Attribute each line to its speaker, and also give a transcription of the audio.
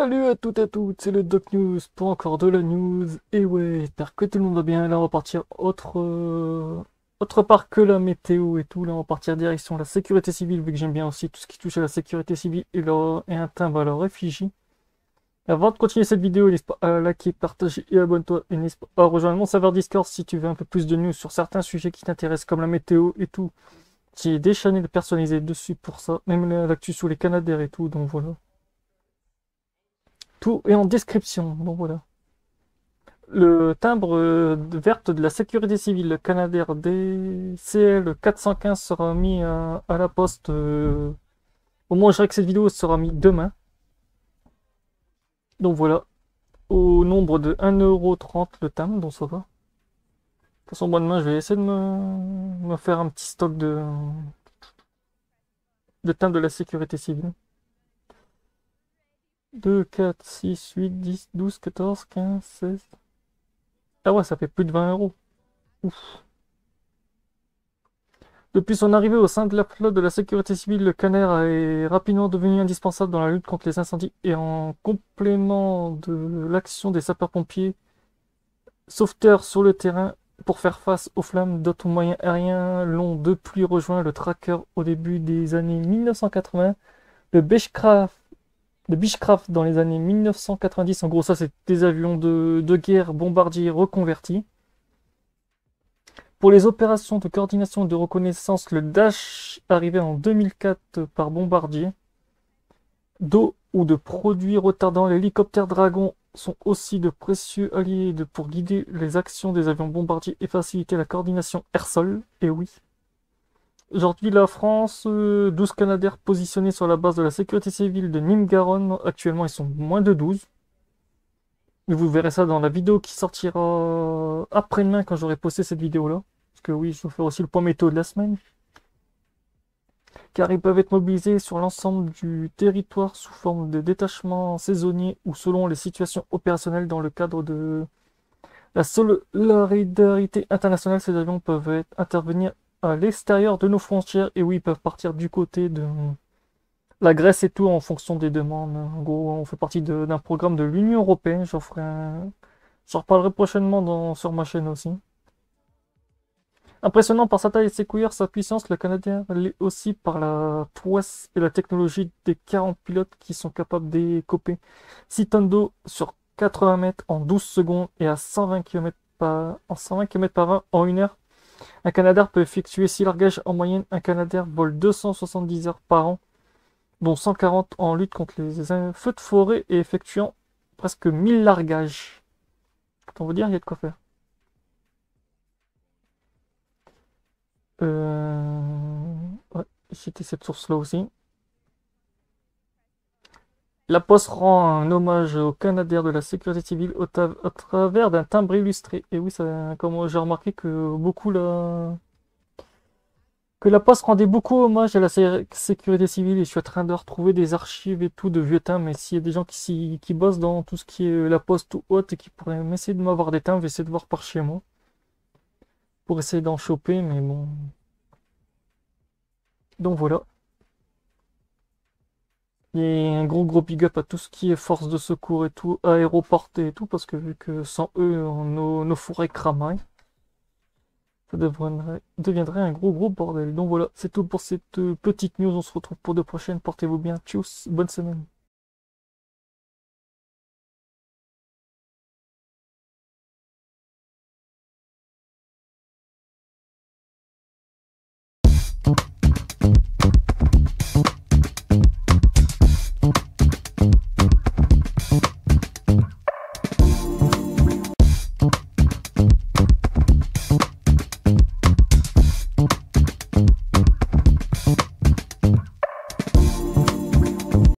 Speaker 1: Salut à toutes et à toutes, c'est le Doc News pour encore de la news. Et ouais, j'espère que tout le monde va bien. Là, on va partir autre part que la météo et tout. Là, on va partir direction la sécurité civile, vu que j'aime bien aussi tout ce qui touche à la sécurité civile et un timbre à la réfugie. Avant de continuer cette vidéo, n'hésite pas à liker, partager et abonne-toi. Et n'hésite pas à rejoindre mon serveur Discord si tu veux un peu plus de news sur certains sujets qui t'intéressent, comme la météo et tout. J'ai des channels personnalisés dessus pour ça, même l'actu sur les Canadair et tout, donc voilà. Tout est en description, donc voilà. Le timbre verte de la sécurité civile, le Canadair DCL 415 sera mis à la poste. Au moment où je dirais que cette vidéo sera mise demain. Donc voilà, au nombre de 1,30 € le timbre, donc ça va. De toute façon, moi demain, je vais essayer de me faire un petit stock de timbres de la sécurité civile. 2, 4, 6, 8, 10, 12, 14, 15, 16. Ah ouais, ça fait plus de 20 €. Ouf. Depuis son arrivée au sein de la flotte de la sécurité civile, le Canadair est rapidement devenu indispensable dans la lutte contre les incendies et en complément de l'action des sapeurs-pompiers sauveteurs sur le terrain pour faire face aux flammes. D'autres moyens aériens l'ont depuis rejoint, le Tracker au début des années 1980, le Beechcraft, dans les années 1990. En gros, ça, c'est des avions de guerre bombardiers reconvertis. Pour les opérations de coordination et de reconnaissance, le Dash arrivé en 2004 par Bombardier. D'eau ou de produits retardants, les hélicoptères Dragon sont aussi de précieux alliés pour guider les actions des avions bombardiers et faciliter la coordination air-sol. Et oui. Aujourd'hui, la France, 12 Canadair positionnés sur la base de la sécurité civile de Nîmes-Garonne. Actuellement, ils sont moins de 12. Mais vous verrez ça dans la vidéo qui sortira après-demain quand j'aurai posté cette vidéo-là. Parce que oui, je vais faire aussi le point météo de la semaine. Car ils peuvent être mobilisés sur l'ensemble du territoire sous forme de détachements saisonniers ou selon les situations opérationnelles dans le cadre de la solidarité internationale. Ces avions peuvent intervenir à l'extérieur de nos frontières et oui, ils peuvent partir du côté de la Grèce et tout en fonction des demandes. En gros, on fait partie d'un programme de l'Union européenne. J'en reparlerai prochainement sur ma chaîne aussi. Impressionnant par sa taille et ses couleurs, sa puissance, le Canadien l'est aussi par la prouesse et la technologie des 40 pilotes qui sont capables d'écoper 6 tonnes d'eau sur 80 mètres en 12 secondes et à 120 km par heure en 1 heure. Un Canadair peut effectuer 6 largages en moyenne. Un Canadair vole 270 heures par an, dont 140 en lutte contre les feux de forêt et effectuant presque 1000 largages. On veut dire, il y a de quoi faire. Ouais, c'était cette source-là aussi. La Poste rend un hommage au Canadair de la sécurité civile au travers d'un timbre illustré. Et oui, ça, comme j'ai remarqué que la Poste rendait beaucoup hommage à la sécurité civile. Et je suis en train de retrouver des archives et tout de vieux timbres. Mais s'il y a des gens qui bossent dans tout ce qui est la Poste ou autre et qui pourraient m'essayer de m'avoir des timbres, je vais essayer de voir par chez moi pour essayer d'en choper. Mais bon. Donc voilà. Et un gros big up à tout ce qui est force de secours et tout, aéroporté et tout, parce que vu que sans eux, nos forêts crameraient, ça deviendrait un gros bordel. Donc voilà, c'est tout pour cette petite news. On se retrouve pour de prochaines. Portez-vous bien. Tchuss, bonne semaine.